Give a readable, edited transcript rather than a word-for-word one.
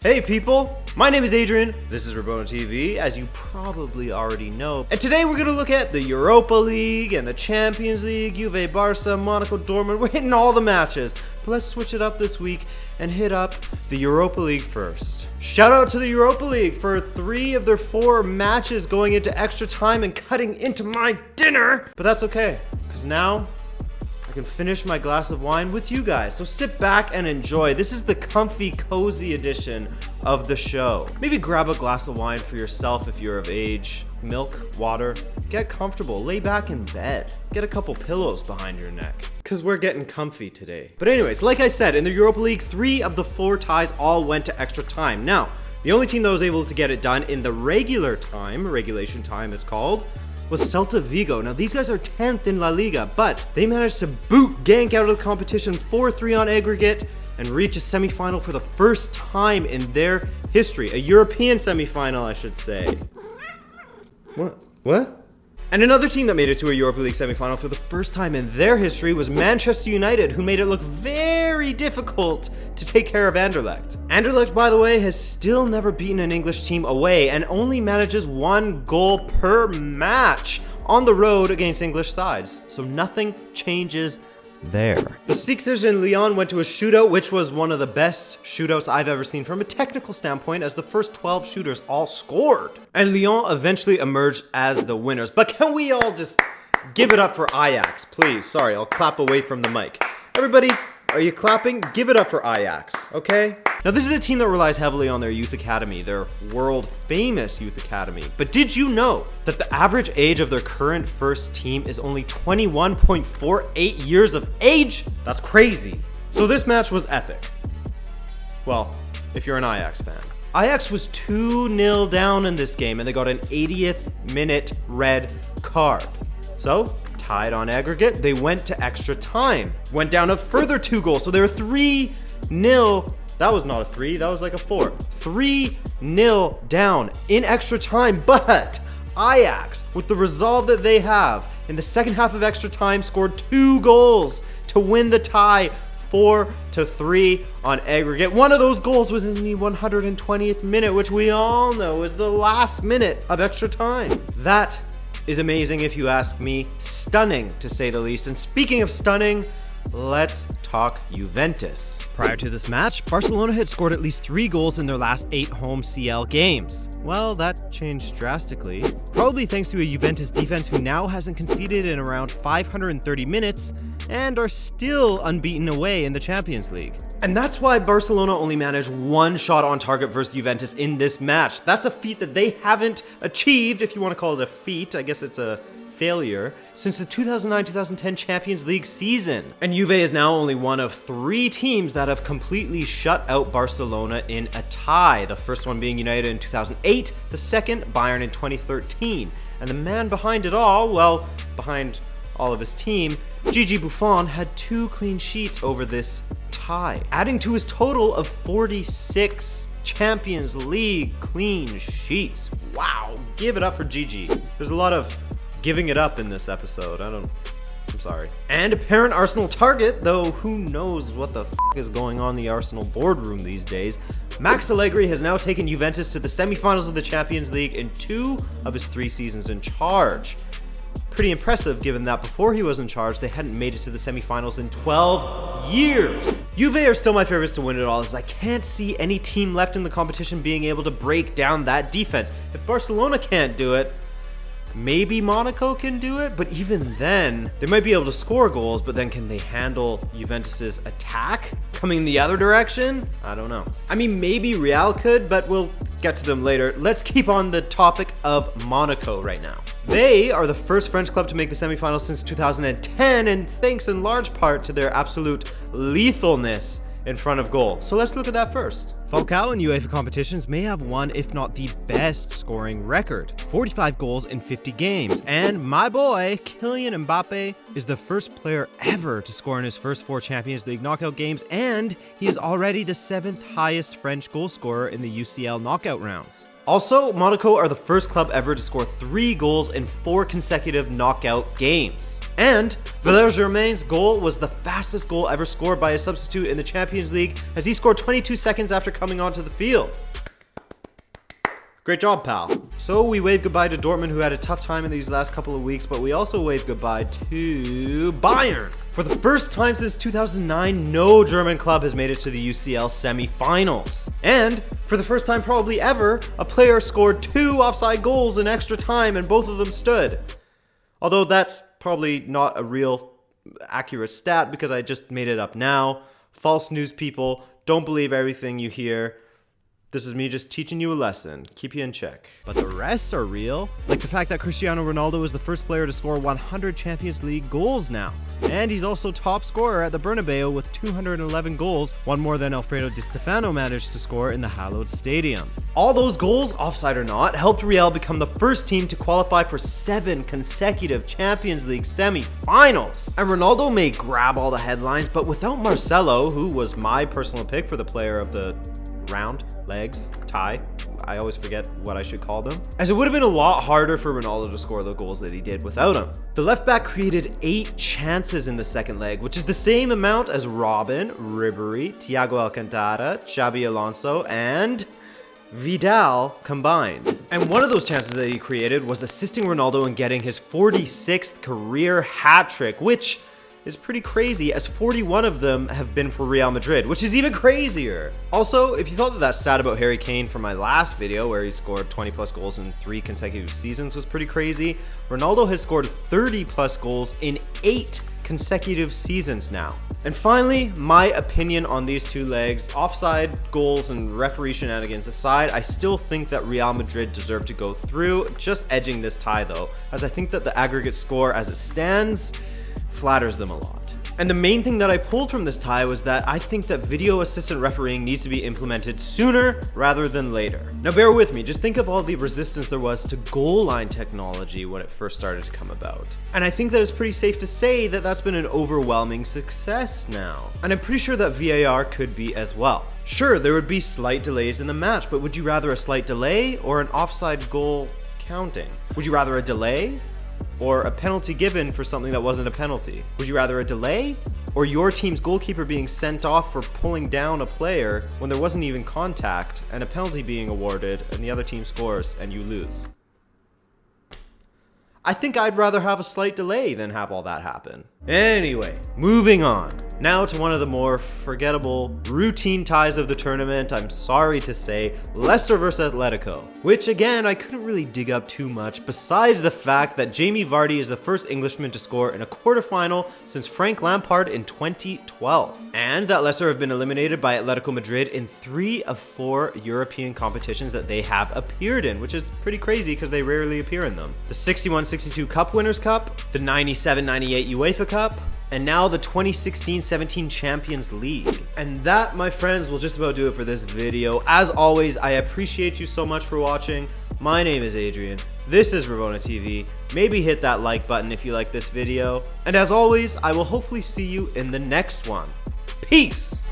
Hey people, my name is Adrian, this is Rabona TV, as you probably already know. And today we're going to look at the Europa League and the Champions League, Juve, Barca, Monaco, Dortmund. We're hitting all the matches, but let's switch it up this week and hit up the Europa League first. Shout out to the Europa League for 3 of their 4 matches going into extra time and cutting into my dinner. But that's okay, because now I can finish my glass of wine with you guys. So sit back and enjoy. This is the comfy, cozy edition of the show. Maybe grab a glass of wine for yourself if you're of age. Milk, water, get comfortable, lay back in bed. Get a couple pillows behind your neck, because we're getting comfy today. But anyways, like I said, in the Europa League, 3 of the 4 ties all went to extra time. Now, the only team that was able to get it done in the regulation time it's called, was Celta Vigo. Now these guys are 10th in La Liga, but they managed to boot Genk out of the competition 4-3 on aggregate and reach a semifinal for the first time in their history. A European semifinal, I should say. What? And another team that made it to a Europa League semifinal for the first time in their history was Manchester United, who made it look very difficult to take care of Anderlecht. Anderlecht, by the way, has still never beaten an English team away and only manages 1 goal per match on the road against English sides. So nothing changes there. The Sixers in Lyon went to a shootout, which was one of the best shootouts I've ever seen from a technical standpoint, as the first 12 shooters all scored. And Lyon eventually emerged as the winners. But can we all just give it up for Ajax, please? Sorry, I'll clap away from the mic. Everybody, are you clapping? Give it up for Ajax, okay? Now this is a team that relies heavily on their youth academy, their world famous youth academy. But did you know that the average age of their current first team is only 21.48 years of age? That's crazy. So this match was epic. Well, if you're an Ajax fan. Ajax was 2-0 down in this game and they got an 80th minute red card. So, tied on aggregate, they went to extra time. Went down a further 2 goals, so they were 3-0. That was not a 3, that was like a 4. 3-0 down in extra time, but Ajax, with the resolve that they have, in the second half of extra time scored 2 goals to win the tie 4-3 on aggregate. One of those goals was in the 120th minute, which we all know is the last minute of extra time. That is amazing if you ask me. Stunning, to say the least. And speaking of stunning, let's talk Juventus. Prior to this match, Barcelona had scored at least 3 goals in their last 8 home CL games. Well, that changed drastically, probably thanks to a Juventus defense who now hasn't conceded in around 530 minutes and are still unbeaten away in the Champions League. And that's why Barcelona only managed 1 shot on target versus Juventus in this match. That's a feat that they haven't achieved, if you want to call it a feat. I guess it's a failure, since the 2009-2010 Champions League season. And Juve is now only one of 3 teams that have completely shut out Barcelona in a tie. The first one being United in 2008, the second Bayern in 2013. And the man behind it all, well, behind all of his team, Gigi Buffon, had 2 clean sheets over this tie, adding to his total of 46 Champions League clean sheets. Wow, give it up for Gigi. There's a lot of giving it up in this episode. I'm sorry. And apparent Arsenal target, though who knows what the is going on in the Arsenal boardroom these days. Max Allegri has now taken Juventus to the semifinals of the Champions League in 2 of his 3 seasons in charge. Pretty impressive given that before he was in charge, they hadn't made it to the semifinals in 12 years. Juve are still my favorites to win it all, as I can't see any team left in the competition being able to break down that defense. If Barcelona can't do it, maybe Monaco can do it, but even then, they might be able to score goals, but then can they handle Juventus's attack coming the other direction? I don't know. I mean, maybe Real could, but we'll get to them later. Let's keep on the topic of Monaco right now. They are the first French club to make the semifinals since 2010, and thanks in large part to their absolute lethalness in front of goal. So let's look at that first. Falcao in UEFA competitions may have one, if not the best scoring record. 45 goals in 50 games. And my boy, Kylian Mbappe, is the first player ever to score in his first 4 Champions League knockout games, and he is already the 7th highest French goal scorer in the UCL knockout rounds. Also, Monaco are the first club ever to score 3 goals in 4 consecutive knockout games. And Valère-Germain's goal was the fastest goal ever scored by a substitute in the Champions League, as he scored 22 seconds after coming onto the field. Great job, pal. So we waved goodbye to Dortmund, who had a tough time in these last couple of weeks, but we also waved goodbye to Bayern. For the first time since 2009, no German club has made it to the UCL semi-finals. And for the first time probably ever, a player scored 2 offside goals in extra time and both of them stood. Although that's probably not a real accurate stat because I just made it up now. False news, people. Don't believe everything you hear. This is me just teaching you a lesson. Keep you in check. But the rest are real. Like the fact that Cristiano Ronaldo is the first player to score 100 Champions League goals now. And he's also top scorer at the Bernabeu with 211 goals, one more than Alfredo Di Stefano managed to score in the hallowed stadium. All those goals, offside or not, helped Real become the first team to qualify for 7 consecutive Champions League semi-finals. And Ronaldo may grab all the headlines, but without Marcelo, who was my personal pick for the player of the round, legs, tie. I always forget what I should call them. As it would have been a lot harder for Ronaldo to score the goals that he did without him. The left back created 8 chances in the second leg, which is the same amount as Robin, Ribéry, Thiago Alcantara, Xabi Alonso, and Vidal combined. And one of those chances that he created was assisting Ronaldo in getting his 46th career hat trick, which is pretty crazy, as 41 of them have been for Real Madrid, which is even crazier. Also, if you thought that stat about Harry Kane from my last video, where he scored 20 plus goals in 3 consecutive seasons, was pretty crazy, Ronaldo has scored 30 plus goals in 8 consecutive seasons now. And finally, my opinion on these 2 legs, offside goals and referee shenanigans aside, I still think that Real Madrid deserve to go through, just edging this tie though, as I think that the aggregate score as it stands flatters them a lot. And the main thing that I pulled from this tie was that I think that video assistant refereeing needs to be implemented sooner rather than later. Now bear with me, just think of all the resistance there was to goal line technology when it first started to come about. And I think that it's pretty safe to say that that's been an overwhelming success now. And I'm pretty sure that VAR could be as well. Sure, there would be slight delays in the match, but would you rather a slight delay or an offside goal counting? Would you rather a delay or a penalty given for something that wasn't a penalty? Would you rather a delay or your team's goalkeeper being sent off for pulling down a player when there wasn't even contact and a penalty being awarded and the other team scores and you lose? I think I'd rather have a slight delay than have all that happen. Anyway, moving on. Now to one of the more forgettable routine ties of the tournament, I'm sorry to say, Leicester vs Atletico, which again, I couldn't really dig up too much besides the fact that Jamie Vardy is the first Englishman to score in a quarterfinal since Frank Lampard in 2012, and that Leicester have been eliminated by Atletico Madrid in 3 of 4 European competitions that they have appeared in, which is pretty crazy because they rarely appear in them. The 61-62 Cup Winners' Cup, the 97-98 UEFA Cup, and now the 2016-17 Champions League. And that, my friends, will just about do it for this video. As always, I appreciate you so much for watching. My name is Adrian. This is Rabona TV. Maybe hit that like button if you like this video. And as always, I will hopefully see you in the next one. Peace!